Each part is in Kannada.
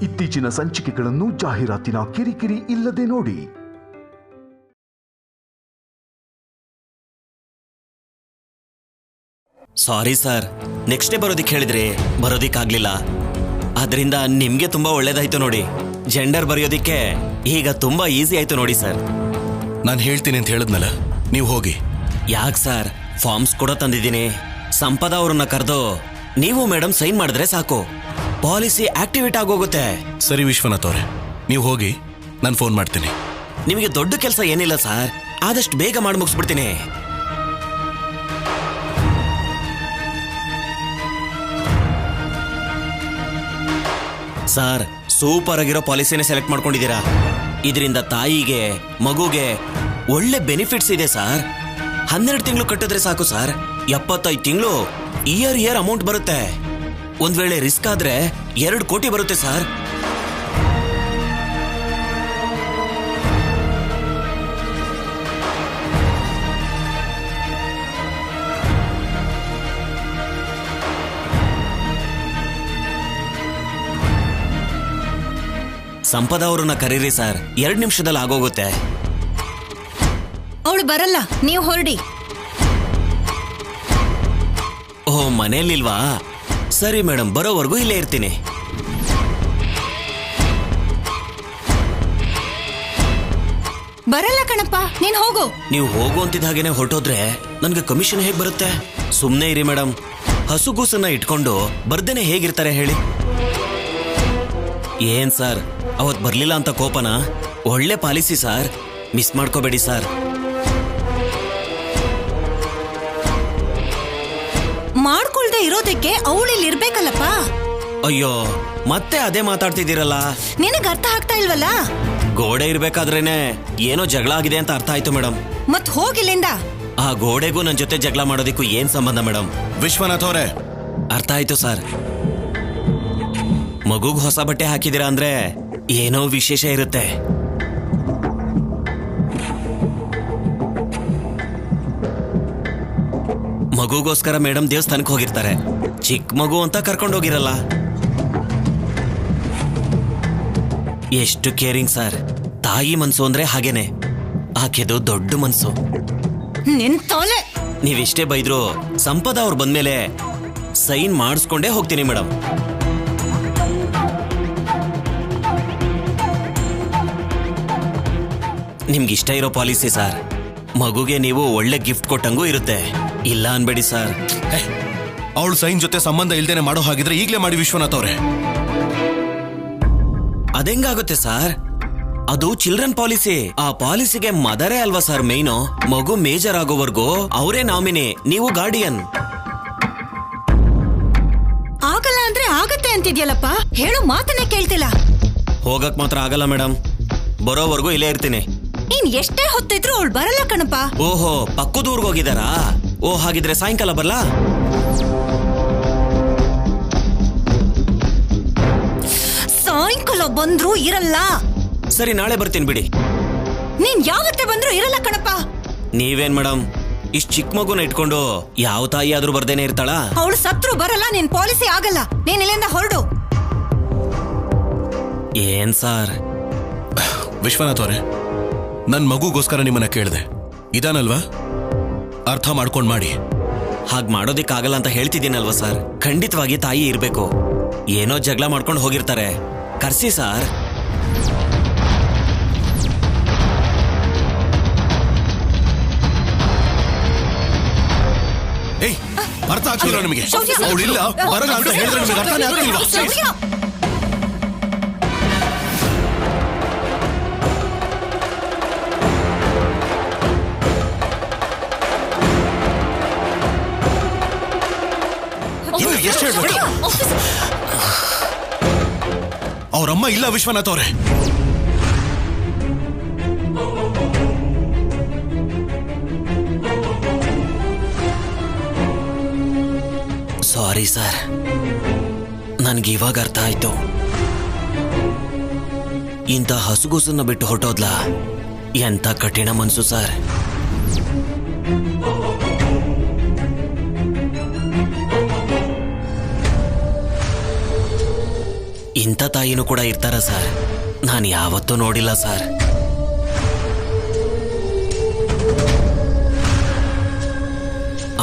ಇತ್ತೀಚಿನ ಸಂಚಿಕೆಗಳನ್ನು ಜಾಹೀರಾತಿನ ಕಿರಿಕಿರಿ ಇಲ್ಲದೆ ನೋಡಿ. ಸಾರಿ ಸರ್, ನೆಕ್ಸ್ಟ್ ಡೇ ಬರೋದಿಕ್ಕೆ ಹೇಳಿದ್ರಿ, ಬರೋದಿಕ್ಕಾಗ್ಲಿಲ್ಲ. ಅದರಿಂದ ನಿಮ್ಗೆ ತುಂಬಾ ಒಳ್ಳೇದಾಯ್ತು ನೋಡಿ. ಜೆಂಡರ್ ಬರೆಯೋದಿಕ್ಕೆ ಈಗ ತುಂಬಾ ಈಸಿ ಆಯ್ತು ನೋಡಿ ಸರ್. ನಾನು ಹೇಳ್ತೀನಿ ಅಂತ ಹೇಳಿದ್ನಲ್ಲ, ನೀವು ಹೋಗಿ. ಯಾಕೆ ಸರ್, ಫಾರ್ಮ್ಸ್ ಕೂಡ ತಂದಿದ್ದೀನಿ. ಸಂಪದ ಅವ್ರನ್ನ ಕರೆದು ನೀವು ಮೇಡಮ್ ಸೈನ್ ಮಾಡಿದ್ರೆ ಸಾಕು, ಪಾಲಿಸಿ ಆಕ್ಟಿವೇಟ್ ಆಗೋಗುತ್ತೆ. ಸರಿ ವಿಶ್ವನಾಥ್ ಅವರೇ, ನೀವು ಹೋಗಿ, ನಾನು ಫೋನ್ ಮಾಡ್ತೀನಿ. ನಿಮಗೆ ದೊಡ್ಡ ಕೆಲಸ ಏನಿಲ್ಲ ಸರ್, ಆದಷ್ಟು ಬೇಗ ಮಾಡಿ ಮುಗಿಸ್ಬಿಡ್ತೀನಿ. ಸರ್, ಸೂಪರ್ ಆಗಿರೋ ಪಾಲಿಸಿನೇ ಸೆಲೆಕ್ಟ್ ಮಾಡ್ಕೊಂಡಿದ್ದೀರಾ. ಇದರಿಂದ ತಾಯಿಗೆ ಮಗುಗೆ ಒಳ್ಳೆ ಬೆನಿಫಿಟ್ಸ್ ಇದೆ ಸರ್. 12 ತಿಂಗಳು ಕಟ್ಟಿದ್ರೆ ಸಾಕು ಸರ್, 75 ತಿಂಗಳು ಇಯರ್ ಅಮೌಂಟ್ ಬರುತ್ತೆ. ಒಂದ್ ವೇಳೆ ರಿಸ್ಕ್ ಆದ್ರೆ 2 ಕೋಟಿ ಬರುತ್ತೆ ಸರ್. ಸಂಪದ ಅವ್ರನ್ನ ಕರೀರಿ ಸರ್, 2 ನಿಮಿಷದಲ್ಲಿ ಆಗೋಗುತ್ತೆ. ಅವಳು ಬರಲ್ಲ, ನೀವು ಹೊರಡಿ. ಓ, ಮನೇಲಿಲ್ವಾ? ಸರಿ ಮೇಡಮ್, ಬರೋವರೆಗೂ ಇಲ್ಲೇ ಇರ್ತೀನಿ. ಬರಲ್ಲ ಕಣಪ್ಪ, ನೀನ್ ಹೋಗು. ನೀವು ಹೋಗು ಅಂತಿದ್ದ ಹಾಗೇನೆ ಹೊರಟೋದ್ರೆ ನನ್ಗೆ ಕಮಿಷನ್ ಹೇಗ್ ಬರುತ್ತೆ? ಸುಮ್ನೆ ಇರಿ ಮೇಡಮ್, ಹಸುಗೂಸನ್ನ ಇಟ್ಕೊಂಡು ಬರ್ದೇನೆ ಹೇಗಿರ್ತಾರೆ ಹೇಳಿ? ಏನ್ ಸರ್, ಅವತ್ ಬರ್ಲಿಲ್ಲ ಅಂತ ಕೋಪನ? ಒಳ್ಳೆ ಪಾಲಿಸಿ ಸರ್, ಮಿಸ್ ಮಾಡ್ಕೋಬೇಡಿ ಸರ್. ಮಾಡ್ಕೊಳ್ದೆ ಇರೋದಕ್ಕೆ ಅವಳಿಲ್ಲಿ ಇರ್ಬೇಕಲ್ಲಪ್ಪ. ಅಯ್ಯೋ, ಮತ್ತೆ ಅದೇ ಮಾತಾಡ್ತಿದ್ದೀರಲ್ಲ. ನಿನಗ್ ಅರ್ಥ ಆಗ್ತಾ ಇಲ್ವಲ್ಲ? ಗೋಡೆ ಇರ್ಬೇಕಾದ್ರೇನೆ ಏನೋ ಜಗಳ ಆಗಿದೆ ಅಂತ ಅರ್ಥ ಆಯ್ತು ಮೇಡಮ್. ಮತ್ ಹೋಗಿಲ್ಲಿಂದ. ಆ ಗೋಡೆಗೂ ನನ್ ಜೊತೆ ಜಗಳ ಮಾಡೋದಿಕ್ಕೂ ಏನ್ ಸಂಬಂಧ ಮೇಡಮ್? ವಿಶ್ವನಾಥ್ ಅವರೇ, ಅರ್ಥ ಆಯ್ತು ಸರ್. ಮಗುಗ್ ಹೊಸ ಬಟ್ಟೆ ಹಾಕಿದಿರಾ ಅಂದ್ರೆ ಏನೋ ವಿಶೇಷ ಇರುತ್ತೆ. ಮಗುಗೋಸ್ಕರ ಮೇಡಮ್ ದೇವಸ್ಥಾನಕ್ಕೆ ಹೋಗಿರ್ತಾರೆ, ಚಿಕ್ಕ ಮಗು ಅಂತ ಕರ್ಕೊಂಡೋಗಿರಲ್ಲ. ಎಷ್ಟು ಕೇರಿಂಗ್ ಸರ್. ತಾಯಿ ಮನ್ಸು ಅಂದ್ರೆ ಹಾಗೇನೆ, ಆಕೆದು ದೊಡ್ಡ ಮನ್ಸು. ನಿಂತೋಲೆ. ನೀವಿಷ್ಟೇ ಬೈದ್ರು ಸಂಪದ ಅವ್ರು ಬಂದ್ಮೇಲೆ ಸೈನ್ ಮಾಡಿಸ್ಕೊಂಡೇ ಹೋಗ್ತೀನಿ ಮೇಡಮ್. ನಿಮ್ಗಿಷ್ಟ ಇರೋ ಪಾಲಿಸಿ ಸರ್. ಮಗುಗೆ ನೀವು ಒಳ್ಳೆ ಗಿಫ್ಟ್ ಕೊಟ್ಟಂಗೂ ಇರುತ್ತೆ, ಇಲ್ಲ ಅನ್ಬೇಡಿ ಸರ್. ಅವಳು ಸೈನ್ ಜೊತೆ ಸಂಬಂಧ ಇಲ್ದೇನೆ ಮಾಡೋ ಹಾಗಿದ್ರೆ ಈಗಲೇ ಮಾಡಿ ವಿಶ್ವನಾಥ್ ಅವರೇ. ಅದೆಂಗಾಗುತ್ತೆ ಸರ್? ಅದು ಚಿಲ್ಡ್ರನ್ ಪಾಲಿಸಿ. ಆ ಪಾಲಿಸಿಗೆ ಮದರೇ ಅಲ್ವಾ ಸರ್ ಮೇಯ್ನು. ಮಗು ಮೇಜರ್ ಆಗೋವರೆಗೂ ಅವರೇ ನಾಮಿನಿ, ನೀವು ಗಾರ್ಡಿಯನ್. ಆಗಲ್ಲ ಅಂದ್ರೆ ಆಗತ್ತೆ ಅಂತಿದ್ಯಲ್ಲಪ್ಪ, ಹೇಳು ಮಾತನ್ನೇ ಕೇಳ್ತಿಲ್ಲ. ಹೋಗಕ್ ಮಾತ್ರ ಆಗಲ್ಲ ಮೇಡಮ್, ಬರೋವರೆಗೂ ಇಲ್ಲೇ ಇರ್ತೀನಿ. ನೀನ್ ಎಷ್ಟೇ ಹೊತ್ತಿದ್ರು ಅವಳು ಬರಲ್ಲ ಕಣಪ್ಪ. ಓಹೋ, ಪಕ್ಕದೂರ್ಗ್ ಹೋಗಿದಾರಾ? ಓ, ಹಾಗಿದ್ರೆ ಸಾಯಂಕಾಲ ಬರ್ಲಾ? ಸಾಯಂಕಾಲ ಬಂದ್ರು ಇರಲ್ಲ. ಸರಿ, ನಾಳೆ ಬರ್ತೀನಿ ಬಿಡಿ. ನೀನ್ ಯಾವತ್ತೇ ಬಂದ್ರು ಇರಲ್ಲ ಕಣಪ್ಪ. ನೀವೇನ್ ಮೇಡಮ್, ಇಷ್ಟ್ ಚಿಕ್ಕ ಮಗುನ ಇಟ್ಕೊಂಡು ಯಾವ ತಾಯಿ ಆದ್ರೂ ಬರ್ದೇನೆ ಇರ್ತಾಳ? ಅವಳು ಸತ್ರು ಬರಲ್ಲ, ನಿನ್ ಪಾಲಿಸಿ ಆಗಲ್ಲ. ನೀನ್ ಇಲ್ಲಿಂದ ಹೊರಡು. ಏನ್ ಸಾರ್? ವಿಶ್ವನಾಥ್ ಅವರೇ, ನನ್ ಮಗುಗೋಸ್ಕರ ನಿಮ್ಮನ್ನ ಕೇಳಿದೆ, ಇದಾನಲ್ವಾ? ಅರ್ಥ ಮಾಡ್ಕೊಂಡ್ ಮಾಡಿ. ಹಾಗ್ ಮಾಡೋದಿಕ್ಕಾಗಲ್ಲ ಅಂತ ಹೇಳ್ತಿದ್ದೀನಲ್ವಾ ಸರ್. ಖಂಡಿತವಾಗಿ ತಾಯಿ ಇರ್ಬೇಕು. ಏನೋ ಜಗಳ ಮಾಡ್ಕೊಂಡು ಹೋಗಿರ್ತಾರೆ, ಕರ್ಸಿ ಸಾರ್. ಏಯ್, ಅರ್ಥ ಆಗ್ತಿಲ್ಲ ನಿಮಗೆ? ಅವಳು ಇಲ್ಲ, ಬರಲ್ಲ ಅಂತ ಹೇಳಿದ್ರೆ ನಿಮಗೆ ಅರ್ಥನೇ ಆಗ್ತಿಲ್ವಾ? ಎಷ್ಟು ಹೇಳ್ಬೇಕು? ಅವರಮ್ಮ ಇಲ್ಲ ವಿಶ್ವನಾಥ್ ಅವರೇ. ಸಾರಿ ಸರ್, ನನ್ಗೆ ಇವಾಗ ಅರ್ಥ ಆಯ್ತು. ಇಂಥ ಹಸುಗೂಸನ್ನ ಬಿಟ್ಟು ಹೊರಟೋದ್ಲ, ಎಂತ ಕಠಿಣ ಮನ್ಸು ಸರ್. ಇಂಥ ತಾಯಿನೂ ಕೂಡ ಇರ್ತಾರ ಸರ್? ನಾನು ಯಾವತ್ತೂ ನೋಡಿಲ್ಲ ಸರ್.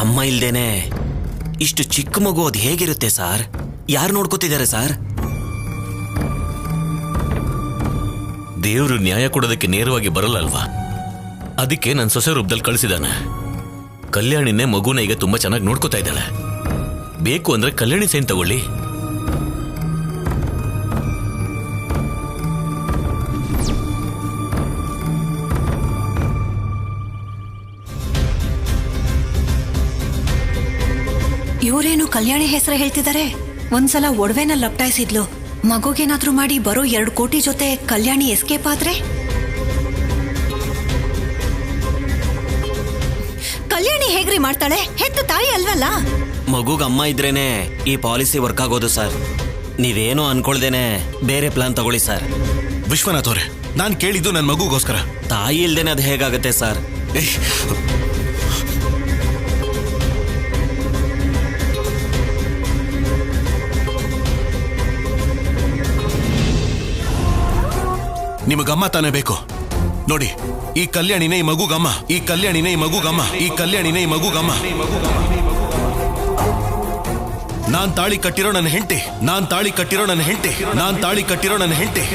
ಅಮ್ಮ ಇಲ್ದೇನೆ ಇಷ್ಟು ಚಿಕ್ಕ ಮಗು ಅದು ಹೇಗಿರುತ್ತೆ ಸರ್? ಯಾರು ನೋಡ್ಕೋತಿದ್ದಾರೆ ಸರ್? ದೇವರು ನ್ಯಾಯ ಕೊಡೋದಕ್ಕೆ ನೇರವಾಗಿ ಬರಲ್ಲಲ್ವಾ? ಅದಕ್ಕೆ ನನ್ನ ಸೊಸೆ ರೂಪದಲ್ಲಿ ಕಳಿಸಿದಾನೆ. ಕಲ್ಯಾಣಿನೇ ಮಗುನ ಈಗ ತುಂಬಾ ಚೆನ್ನಾಗಿ ನೋಡ್ಕೋತಾ ಇದ್ದಾಳೆ. ಬೇಕು ಅಂದ್ರೆ ಕಲ್ಯಾಣಿ ಸೈನ್ ತಗೊಳ್ಳಿ. ಇವರೇನು ಕಲ್ಯಾಣಿ ಹೆಸರು ಹೇಳ್ತಿದ್ದಾರೆ? ಒಂದ್ಸಲ ಒಡವೆನ ಲಪ್ಟಾಯಿಸಿದ್ಲು. ಮಗುಗೇನಾದ್ರೂ ಮಾಡಿ ಬರೋ 2 ಕೋಟಿ ಜೊತೆ ಕಲ್ಯಾಣಿ ಎಸ್ಕೇಪ್ ಆದ್ರೆ ಕಲ್ಯಾಣಿ ಹೇಗ್ರಿ ಮಾಡ್ತಾಳೆ? ಹೆತ್ತ ತಾಯಿ ಅಲ್ವಲ್ಲ. ಮಗುಗ್ ಅಮ್ಮ ಇದ್ರೇನೆ ಈ ಪಾಲಿಸಿ ವರ್ಕ್ ಆಗೋದು ಸರ್. ನೀವೇನೋ ಅನ್ಕೊಳ್ದೇನೆ ಬೇರೆ ಪ್ಲಾನ್ ತಗೊಳ್ಳಿ ಸರ್. ವಿಶ್ವನಾಥ್ ಅವರೇ, ನಾನು ಕೇಳಿದ್ದು ನನ್ನ ಮಗುಗೋಸ್ಕರ. ತಾಯಿ ಇಲ್ದೇನೆ ಅದು ಹೇಗಾಗುತ್ತೆ ಸರ್? ನಿಮಗಮ್ಮ ತಾನೇ ಬೇಕು ನೋಡಿ. ಈ ಕಲ್ಯಾಣಿನೇ ಈ ಮಗುಗಮ್ಮ, ಈ ಕಲ್ಯಾಣಿನೇ ಈ ಮಗುಗಮ್ಮ, ಈ ಕಲ್ಯಾಣಿನೇ ಈ ಮಗುಗಮ್ಮ. ನಾನ್ ತಾಳಿ ಕಟ್ಟಿರೋ ನನ್ನ ಹೆಂಡತಿ, ನಾನ್ ತಾಳಿ ಕಟ್ಟಿರೋ ನನ್ನ ಹೆಂಡತಿ, ನಾನ್ ತಾಳಿ ಕಟ್ಟಿರೋ ನನ್ನ ಹೆಂಡತಿ.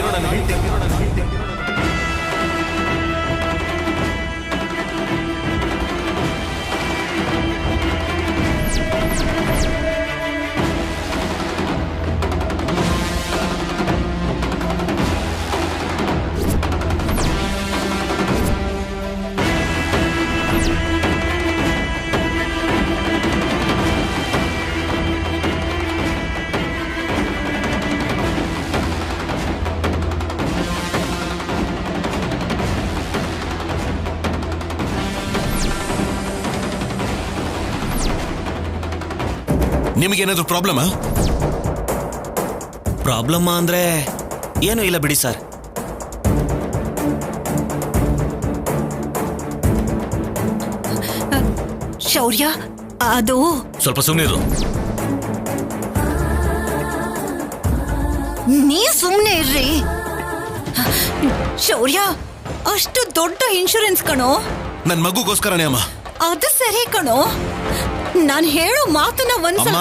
ನಿಮಗೇನಾದ್ರೂ ಪ್ರಾಬ್ಲಮಾ? ಪ್ರಾಬ್ಲಮ್ ಅಂದ್ರೆ ಏನೂ ಇಲ್ಲ ಬಿಡಿ ಸರ್. ಶೌರ್ಯ, ಅದು ಸ್ವಲ್ಪ ಸುಮ್ಮನಿರು. ನೀವ್ ಸುಮ್ನೆ ಇರ್ರಿ. ಶೌರ್ಯ, ಅಷ್ಟು ದೊಡ್ಡ ಇನ್ಶೂರೆನ್ಸ್ ಕಣೋ. ನನ್ ಮಗುಗೋಸ್ಕರನೇ ಅಮ್ಮ. ಅದು ಸರಿ ಕಣೋ. ನಾನು ಹೇಳೋ ಮಾತನ್ನ ಒಂದ್ಸಲ.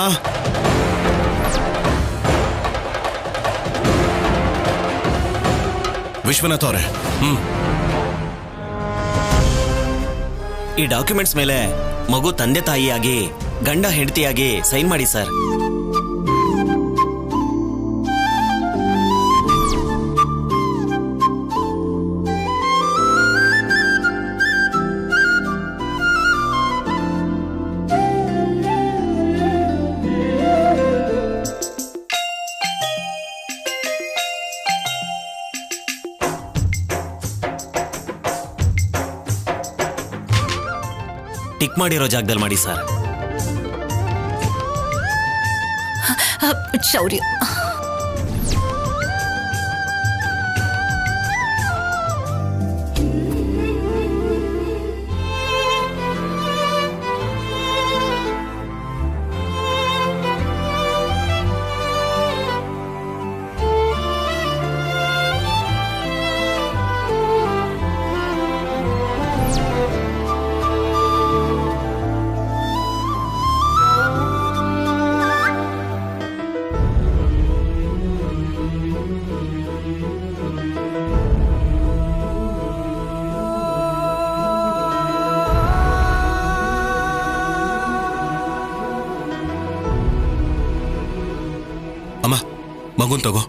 ವಿಶ್ವನಾಥ್ ಅವರೇ, ಈ ಡಾಕ್ಯುಮೆಂಟ್ಸ್ ಮೇಲೆ ಮಗು ತಂದೆ ತಾಯಿಯಾಗಿ ಗಂಡ ಹೆಂಡತಿಯಾಗಿ ಸೈನ್ ಮಾಡಿ ಸರ್. ಟಿಕ್ ಮಾಡಿರೋ ಜಾಗದಲ್ಲಿ ಮಾಡಿ ಸರ್. ಶೌರ್ಯ, ಅಮ್ಮ ಮಗುನ್ ತಗೋ.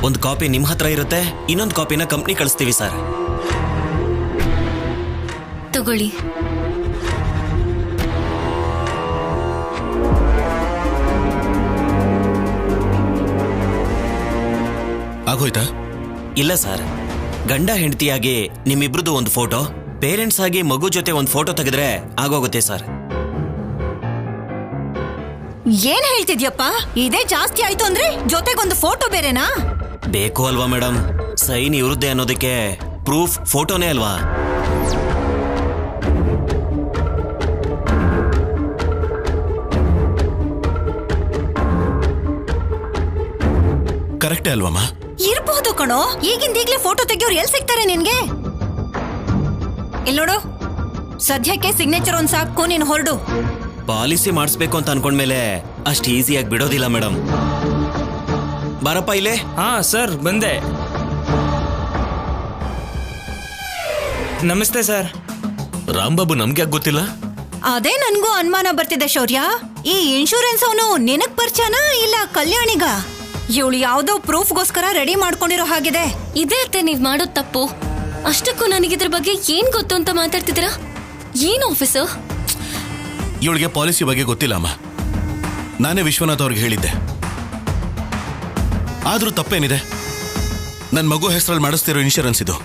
ಒಂದು ಕಾಪಿ ನಿಮ್ಮ ಹತ್ರ ಇರುತ್ತೆ, ಇನ್ನೊಂದು ಕಾಪಿನ ಕಂಪ್ನಿ ಕಳಿಸ್ತೀವಿ ಸರ್. ತಗೊಳ್ಳಿ. ಆಗೋಯ್ತಾ? ಇಲ್ಲ ಸರ್, ಗಂಡ ಹೆಂಡತಿಯಾಗಿ ನಿಮ್ಮಿಬ್ರದ್ದು ಒಂದು ಫೋಟೋ, ಪೇರೆಂಟ್ಸ್ ಆಗಿ ಮಗು ಜೊತೆ ಒಂದು ಫೋಟೋ ತೆಗೆದ್ರೆ ಆಗೋಗುತ್ತೆ ಸರ್. ಏನ್ ಹೇಳ್ತಿದ್ಯಪ್ಪ? ಇದೇ ಜಾಸ್ತಿ ಆಯ್ತು ಅಂದ್ರೆ ಜೊತೆಗೊಂದು ಫೋಟೋ ಬೇರೆನಾ? ಬೇಕು ಅಲ್ವಾ ಮೇಡಮ್, ಸೈನ್ ಇವ್ರದ್ದೇ ಅನ್ನೋದಕ್ಕೆ ಪ್ರೂಫ್ ಫೋಟೋನೇ ಅಲ್ವಾ? ಕರೆಕ್ಟೇ ಅಲ್ವಮ್ಮ? ಇರ್ಬಹುದು ಕಣೋ, ಈಗಿಂದೀಗ್ಲೇ ಫೋಟೋ ತೆಗಿಯೋರು ಎಲ್ಲಿ ಸಿಗ್ತಾರೆ ನಿನ್ಗೆ? ಇಲ್ಲಿ ನೋಡು, ಸದ್ಯಕ್ಕೆ ಸಿಗ್ನೇಚರ್ ಒಂದ್ ಸಾಕು, ನೀನು ಹೊರಡು. ಪಾಲಿಸಿ ಮಾಡಿಸ್ಬೇಕು ಅಂತ ಅನ್ಕೊಂಡ್ಮೇಲೆ ಅಷ್ಟು ಈಸಿಯಾಗಿ ಬಿಡೋದಿಲ್ಲ ಮೇಡಮ್. ಬಾರಪ್ಪ ಇಲ್ಲೇ. ಹಾ ಸರ್, ಬಂದೆ. ನಮಸ್ತೆ ಸರ್. ರಾಂಬಾಬು ನಮ್ಗೆ ಯಾಕೆ ಗೊತ್ತಿಲ್ಲ? ಅದೇ ನನ್ಗೂ ಅನುಮಾನ ಬರ್ತಿದೆ ಶೌರ್ಯ. ಈ ಇನ್ಶೂರೆನ್ಸ್ ಅವನು ನಿನಗ್ ಪರಿಚಯನಾ ಇಲ್ಲ ಕಲ್ಯಾಣಿಗ? ಇವಳು ಯಾವ್ದೋ ಪ್ರೂಫ್ಗೋಸ್ಕರ ರೆಡಿ ಮಾಡ್ಕೊಂಡಿರೋ ಹಾಗಿದೆ. ಇದೇ ಅತ್ತೆ ನೀವ್ ಮಾಡೋದ್ ತಪ್ಪು. ಅಷ್ಟಕ್ಕೂ ನನಗಿದ್ರ ಬಗ್ಗೆ ಏನ್ ಗೊತ್ತು ಅಂತ ಮಾತಾಡ್ತಿದ್ದೀರಾ? ಏನ್ ಆಫೀಸರ್? ಇವಳಿಗೆ ಪಾಲಿಸಿ ಬಗ್ಗೆ ಗೊತ್ತಿಲ್ಲ ಅಮ್ಮ. ನಾನೇ ವಿಶ್ವನಾಥ್ ಅವ್ರಿಗೆ ಹೇಳಿದ್ದೆ. ಆದ್ರೂ ತಪ್ಪೇನಿದೆ? ನನ್ನ ಮಗು ಹೆಸರಲ್ಲಿ ಮಾಡಿಸ್ತಿರೋ ಇನ್ಶೂರೆನ್ಸ್ ಇದು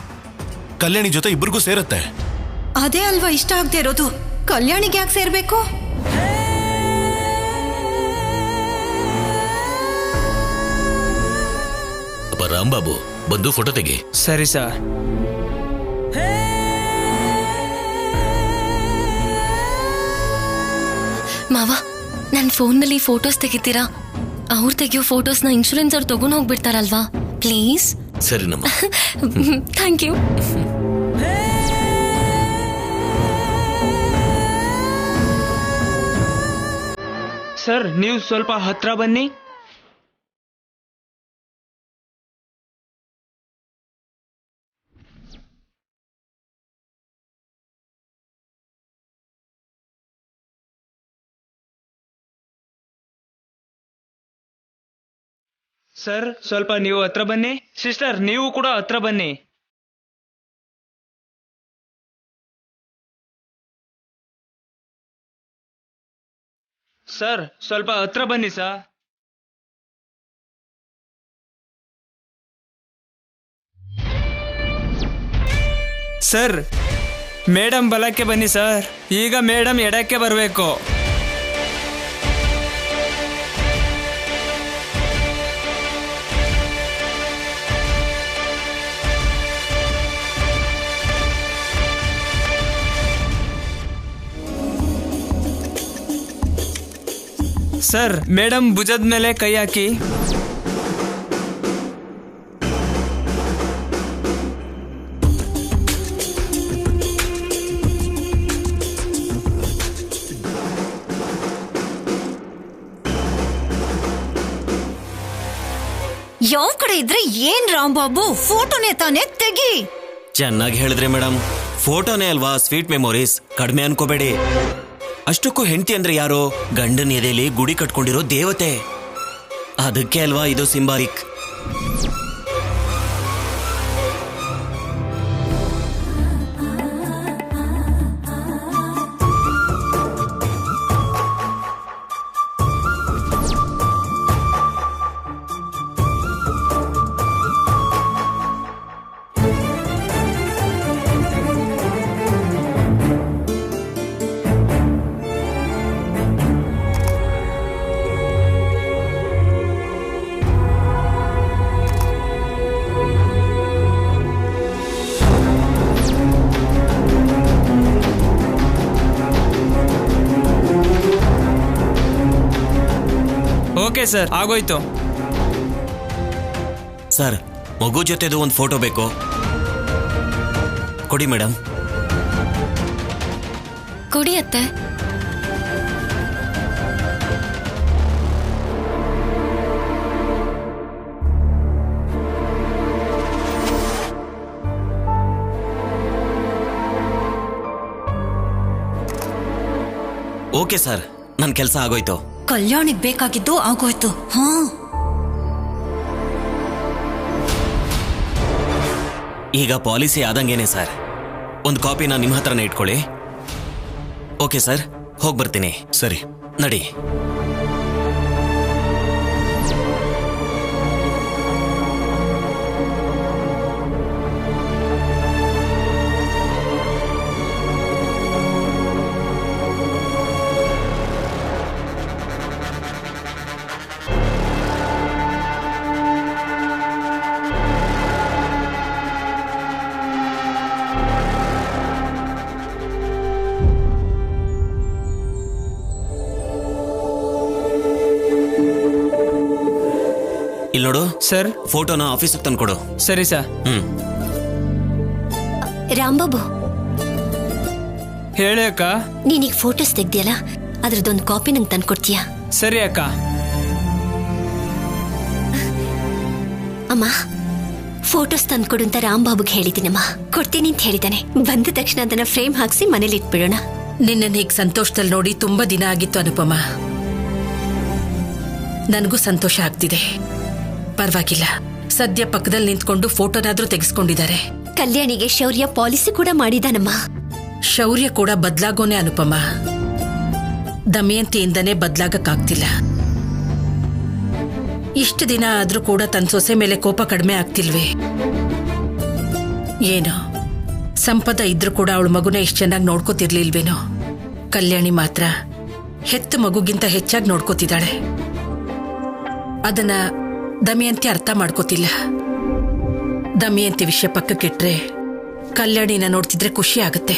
ಕಲ್ಯಾಣಿ ಜೊತೆ ಇಬ್ಬರಿಗೂ ಸೇರುತ್ತೆ. ಅದೇ ಅಲ್ವಾ ಇಷ್ಟ ಆಗದೆ ಇರೋದು. ಕಲ್ಯಾಣಿಗೆ ಯಾಕೆ ಸೇರ್ಬೇಕು? ಅಪ್ಪ ರಾಂಬಾಬು, ಬಂದು ಫೋಟೋ ತೆಗಿ. ಸರಿ ಸರ್. ಮಾವ, ನನ್ನ ಫೋನ್ನಲ್ಲಿ ಫೋಟೋಸ್ ತೆಗಿತೀರಾ? ಅವ್ರು ತೆಗಿಯೋ ಫೋಟೋಸ್ನ ಇನ್ಶೂರೆನ್ಸ್ ಅವ್ರು ತಗೊಂಡು ಹೋಗ್ಬಿಡ್ತಾರಲ್ವಾ? ಪ್ಲೀಸ್. ಸರಿ ನಮ್ಮ. Thank you. ಸರ್, ನೀವು ಸ್ವಲ್ಪ ಹತ್ರ ಬನ್ನಿ. ಸರ್, ಸ್ವಲ್ಪ ನೀವು ಹತ್ರ ಬನ್ನಿ. ಸಿಸ್ಟರ್, ನೀವು ಕೂಡ ಹತ್ರ ಬನ್ನಿ. ಸರ್, ಸ್ವಲ್ಪ ಹತ್ರ ಬನ್ನಿ ಸರ್. ಸರ್, ಮೇಡಮ್ ಬಲಕ್ಕೆ ಬನ್ನಿ ಸರ್. ಈಗ ಮೇಡಮ್ ಎಡಕ್ಕೆ ಬರಬೇಕು. ಸರ್, ಮೇಡಮ್ ಭುಜದ ಮೇಲೆ ಕೈ ಹಾಕಿ. ಯಾವ ಕಡೆ ಇದ್ರೆ ಏನ್ ರಾಂಬಾಬು? ಫೋಟೋನೇ ತಾನೇ, ತೆಗಿ. ಚೆನ್ನಾಗಿ ಹೇಳಿದ್ರಿ ಮೇಡಮ್. ಫೋಟೋನೇ ಅಲ್ವಾ ಸ್ವೀಟ್ ಮೆಮೊರೀಸ್, ಕಡಿಮೆ ಅನ್ಕೋಬೇಡಿ. ಅಷ್ಟಕ್ಕೂ ಹೆಂಡತಿ ಅಂದ್ರೆ ಯಾರು? ಗಂಡನ ಎದೆಯಲ್ಲಿ ಗುಡಿ ಕಟ್ಕೊಂಡಿರೋ ದೇವತೆ. ಅದಕ್ಕೆ ಅಲ್ವಾ ಇದು ಸಿಂಬಾಲಿಕ್. ಓಕೆ ಸರ್, ಆಗೋಯ್ತು. ಸರ್, ಮಗು ಜೊತೆದು ಒಂದು ಫೋಟೋ ಬೇಕು, ಕೊಡಿ ಮೇಡಮ್. ಕೊಡಿ ಅತ್ತೆ. ಓಕೆ ಸರ್, ನನ್ನ ಕೆಲಸ ಆಗೋಯ್ತು. ಕಲ್ಯಾಣಿಗ್ ಬೇಕಾಗಿದ್ದು ಆಗೋಯ್ತು. ಹಾ, ಈಗ ಪಾಲಿಸಿ ಆದಂಗೇನೆ ಸರ್. ಒಂದು ಕಾಪಿನ ನಿಮ್ಮ ಹತ್ರನೇ ಇಟ್ಕೊಳ್ಳಿ. ಓಕೆ ಸರ್, ಹೋಗಿ ಬರ್ತೀನಿ. ಸರಿ. ನಡಿ. ಇಲ್ಲಿ ನೋಡು ಸರ್. ಫೋಟೋನ ಆಫೀಸಿಗೆ ತಂದ್ಕೊಡು. ಸರಿ ಸರ್. ರಾಂಬಾಬು, ಹೇಳಿ ಅಕ್ಕ. ನೀನೀಗ ಫೋಟೋಸ್ ತೆಗ್ದಿಯಲ್ಲ, ಅದ್ರದ್ದೊಂದು ಕಾಪಿ ನಂಗೆ ತಂದ್ಕೊಡ್ತೀಯಾ? ಸರಿ ಅಕ್ಕ. ಅಮ್ಮ, ಫೋಟೋಸ್ ತಂದ್ಕೊಡು ಅಂತ ರಾಂಬಾಬುಗೆ ಹೇಳಿದ್ದೀನಮ್ಮ. ಕೊಡ್ತೀನಿ ಅಂತ ಹೇಳಿದ್ದಾನೆ. ಬಂದ ತಕ್ಷಣ ಅದನ್ನ ಫ್ರೇಮ್ ಹಾಕ್ಸಿ ಮನೇಲಿ ಇಟ್ಬಿಡೋಣ. ನಿನ್ನನ್ನು ಹೀಗೆ ಸಂತೋಷದಲ್ಲಿ ನೋಡಿ ತುಂಬಾ ದಿನ ಆಗಿತ್ತು ಅನುಪಮ. ನನಗೂ ಸಂತೋಷ ಆಗ್ತಿದೆ. ಪರವಾಗಿಲ್ಲ, ಸದ್ಯ ಪಕ್ಕದಲ್ಲಿ ನಿಂತ್ಕೊಂಡು ಫೋಟೋನಾದ್ರೂ ತೆಗೆಸ್ಕೊಂಡಿದ್ದಾರೆ. ಕಲ್ಯಾಣಿಗೆ ಶೌರ್ಯ ಪಾಲಿಸಿ ಕೂಡ ಮಾಡಿದಾನಮ್ಮ. ಶೌರ್ಯ ಕೂಡ ಬದಲಾಗೋನೆ ಅನುಪಮ. ದಮಯಂತಿಯಿಂದನೇ ಬದಲಾಗಕ್ಕಾಗ್ತಿಲ್ಲ. ಇಷ್ಟು ದಿನ ಆದ್ರೂ ಕೂಡ ತನ್ನ ಸೊಸೆ ಮೇಲೆ ಕೋಪ ಕಡಿಮೆ ಆಗ್ತಿಲ್ವೇ ಏನೋ? ಸಂಪದ ಇದ್ರೂ ಕೂಡ ಅವಳ ಮಗುನ ಇಷ್ಟು ಚೆನ್ನಾಗಿ ನೋಡ್ಕೋತಿರ್ಲಿಲ್ವೇನೋ? ಕಲ್ಯಾಣಿ ಮಾತ್ರ ಹೆತ್ತ ಮಗುಗಿಂತ ಹೆಚ್ಚಾಗಿ ನೋಡ್ಕೋತಿದ್ದಾಳೆ. ಅದನ್ನ ದಮಯಂತಿ ಅರ್ಥ ಮಾಡ್ಕೋತಿಲ್ಲ. ದಮಯಂತಿ ವಿಷಯ ಪಕ್ಕಕ್ಕಿಟ್ರೆ ಕಲ್ಯಾಣಿನ ನೋಡ್ತಿದ್ರೆ ಖುಷಿ ಆಗುತ್ತೆ.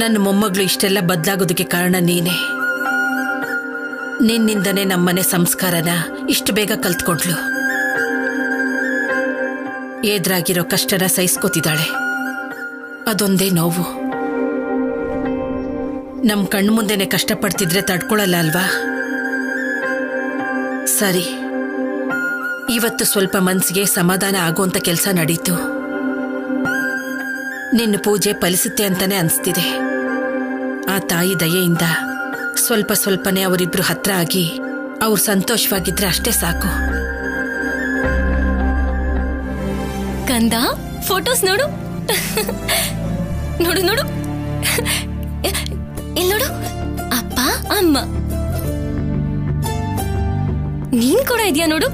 ನನ್ನ ಮೊಮ್ಮಗಳು ಇಷ್ಟೆಲ್ಲ ಬದಲಾಗೋದಕ್ಕೆ ಕಾರಣ ನೀನೇ. ನಿನ್ನಿಂದನೇ ನಮ್ಮನೆ ಸಂಸ್ಕಾರನ ಇಷ್ಟು ಬೇಗ ಕಲ್ತ್ಕೊಂಡ್ಲು. ಎದುರಾಗಿರೋ ಕಷ್ಟನ ಸಹಿಸ್ಕೋತಿದ್ದಾಳೆ. ಅದೊಂದೇ ನೋವು. ನಮ್ ಕಣ್ಮುಂದೆನೆ ಕಷ್ಟಪಡ್ತಿದ್ರೆ ತಡ್ಕೊಳಲ್ಲ ಅಲ್ವಾ? ಸರಿ, ಇವತ್ತು ಸ್ವಲ್ಪ ಮನ್ಸಿಗೆ ಸಮಾಧಾನ ಆಗುವಂತ ಕೆಲಸ ನಡೀತು. ನಿನ್ನ ಪೂಜೆ ಫಲಿಸುತ್ತೆ ಅಂತಾನೆ ಅನ್ಸ್ತಿದೆ. ಆ ತಾಯಿ ದಯೆಯಿಂದ ಸ್ವಲ್ಪ ಸ್ವಲ್ಪನೇ ಅವರಿಬ್ರು ಹತ್ರ ಆಗಿ ಅವ್ರು ಸಂತೋಷವಾಗಿದ್ರೆ ಅಷ್ಟೇ ಸಾಕು. ಕಂದ, ಫೋಟೋಸ್ ನೋಡು. ನೋಡು ನೋಡು, ಇಲ್ಲಿ ನೋಡು, ಅಪ್ಪ ಅಮ್ಮ. ನೀನ್ ಕೂಡ ಇದೆಯಾ ನೋಡು.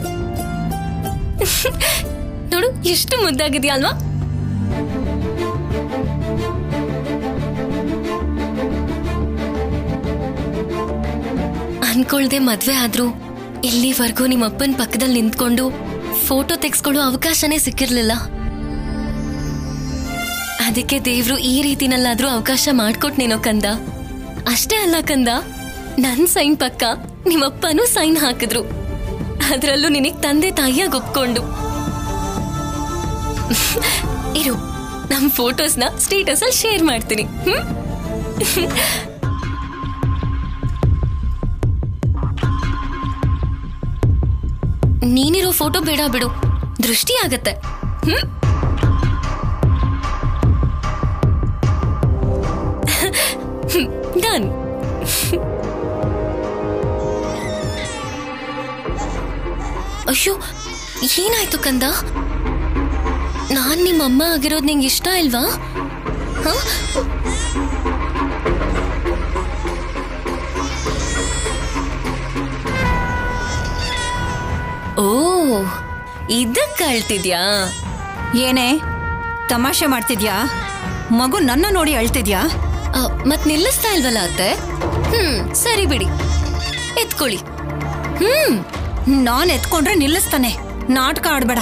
ನೋಡು ಎಷ್ಟು ಮುದ್ದಾಗಿದ್ಯಾ ಅಲ್ವಾ? ಅನ್ಕೊಳ್ದೆ ಮದ್ವೆ ಆದ್ರೂ ಇಲ್ಲಿವರೆಗೂ ನಿಮ್ಮಪ್ಪನ ಪಕ್ಕದಲ್ಲಿ ನಿಂತ್ಕೊಂಡು ಫೋಟೋ ತೆಗೆಸ್ಕೊಳ್ಳೋ ಅವಕಾಶನೇ ಸಿಕ್ಕಿರ್ಲಿಲ್ಲ. ಅದಕ್ಕೆ ದೇವ್ರು ಈ ರೀತಿನಲ್ಲಾದ್ರೂ ಅವಕಾಶ ಮಾಡ್ಕೊಟ್ನೇನೋ ಕಂದ. ಅಷ್ಟೇ ಅಲ್ಲ ಕಂದ, ನನ್ ಸೈನ್ ಪಕ್ಕ ನಿಮ್ಮಪ್ಪನೂ ಸೈನ್ ಹಾಕಿದ್ರು. ಅದ್ರಲ್ಲೂ ನಿನಗ್ ತಂದೆ ತಾಯಿಯಾಗಿ ಒಪ್ಕೊಂಡು. ಇರು, ನಮ್ ಫೋಟೋಸ್ನ ಸ್ಟೇಟಸ್ ಅಲ್ಲಿ ಶೇರ್ ಮಾಡ್ತೀನಿ. ನೀನಿರೋ ಫೋಟೋ ಬೇಡ ಬಿಡು, ದೃಷ್ಟಿ ಆಗತ್ತೆ. ಡನ್. ಅಯ್ಯೋ, ಏನಾಯ್ತು ಕಂದ? ನಾನ್ ನಿಮ್ಮಮ್ಮ ಆಗಿರೋದು ನಿಂಗೆ ಇಷ್ಟ ಇಲ್ವಾ? ಓ, ಇದಕ್ಕೆ ಅಳ್ತಿದ್ಯಾ? ಏನೇ ತಮಾಷೆ ಮಾಡ್ತಿದ್ಯಾ? ಮಗು ನನ್ನ ನೋಡಿ ಅಳ್ತಿದ್ಯಾ? ಮತ್ ನಿಲ್ಲಿಸ್ತಾ ಇಲ್ವಲ್ಲ ಅತ್ತೆ? ಸರಿ ಬಿಡಿ, ಎತ್ಕೊಳ್ಳಿ. ನಾನ್ ಎತ್ಕೊಂಡ್ರೆ ನಿಲ್ಲಿಸ್ತಾನೆ. ನಾಟಕ ಆಡ್ಬೇಡ,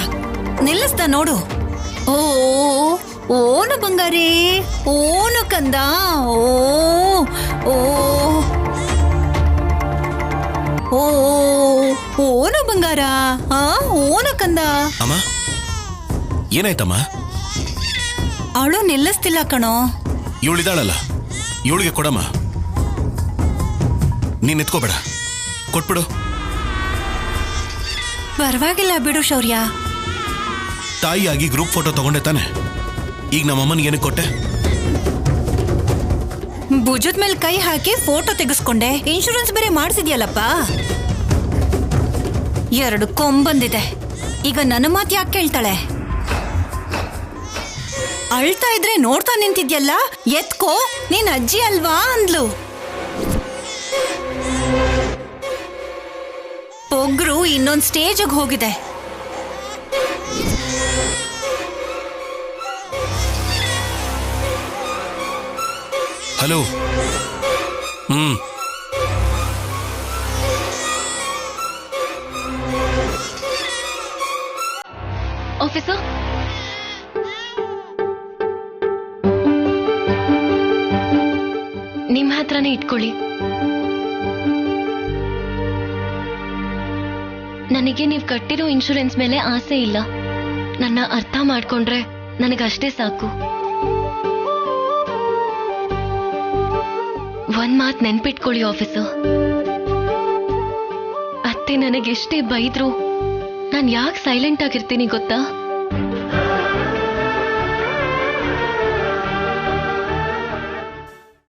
ನಿಲ್ಲಿಸ್ದ ನೋಡು. ಓ ಓನು ಬಂಗಾರಿ, ಓನು ಕಂದ. ಓ ಓ ಓನು ಬಂಗಾರ, ಓನು ಕಂದ. ಅಮ್ಮ, ಏನಾಯ್ತಮ್ಮ? ಅವಳು ನಿಲ್ಲಿಸ್ತಿಲ್ಲ ಕಣೋ. ಇವಳಿದಾಳಲ್ಲ, ಇವಳಿಗೆ ಕೊಡಮ್ಮ. ನೀನ್ ಎತ್ಕೋಬೇಡ, ಕೊಟ್ಬಿಡು. ಪರವಾಗಿಲ್ಲ ಬಿಡು ಶೌರ್ಯ. ತಾಯಿಯಾಗಿ ಗ್ರೂಪ್ ಫೋಟೋ ತಗೊಂಡೆ ತಾನೆ? ಈಗ ನಮ್ಮಮ್ಮನಿಗೆ ಏನಕ್ಕೆ ಕೊಟ್ಟೆ? ಭುಜದ ಮೇಲೆ ಕೈ ಹಾಕಿ ಫೋಟೋ ತೆಗೆಸ್ಕೊಂಡೆ. ಇನ್ಶೂರೆನ್ಸ್ ಬೇರೆ ಮಾಡಿಸಿದ್ಯಲ್ಲಪ್ಪ. 2 ಕೊಂಬಂದಿದೆ. ಈಗ ನನ್ನ ಮಾತು ಯಾಕೆ ಕೇಳ್ತಾಳೆ? ಅಳ್ತಾ ಇದ್ರೆ ನೋಡ್ತಾ ನಿಂತಿದ್ಯಲ್ಲ, ಎತ್ಕೋ, ನೀನ್ ಅಜ್ಜಿ ಅಲ್ವಾ ಅಂದ್ಲು. ಪೊಗ್ರು ಇನ್ನೊಂದ್ ಸ್ಟೇಜ್ಗೆ ಹೋಗಿದೆ. ಹಲೋ. ಆಫೀಸರ್, ನಿಮ್ಮ ಹತ್ರನೇ ಇಟ್ಕೊಳ್ಳಿ. ನನಗೆ ನೀವು ಕಟ್ಟಿರೋ ಇನ್ಶೂರೆನ್ಸ್ ಮೇಲೆ ಆಸೆ ಇಲ್ಲ. ನನ್ನ ಅರ್ಥ ಮಾಡ್ಕೊಂಡ್ರೆ ನನಗಷ್ಟೇ ಸಾಕು. ಒಂದ್ ಮಾತ್ ನೆನ್ಪಿಟ್ಕೊಳ್ಳಿ ಆಫೀಸರ್, ಅತ್ತೆ ನನಗೆಷ್ಟೇ ಬೈದ್ರು ನಾನು ಯಾಕೆ ಸೈಲೆಂಟ್ ಆಗಿರ್ತೀನಿ ಗೊತ್ತಾ?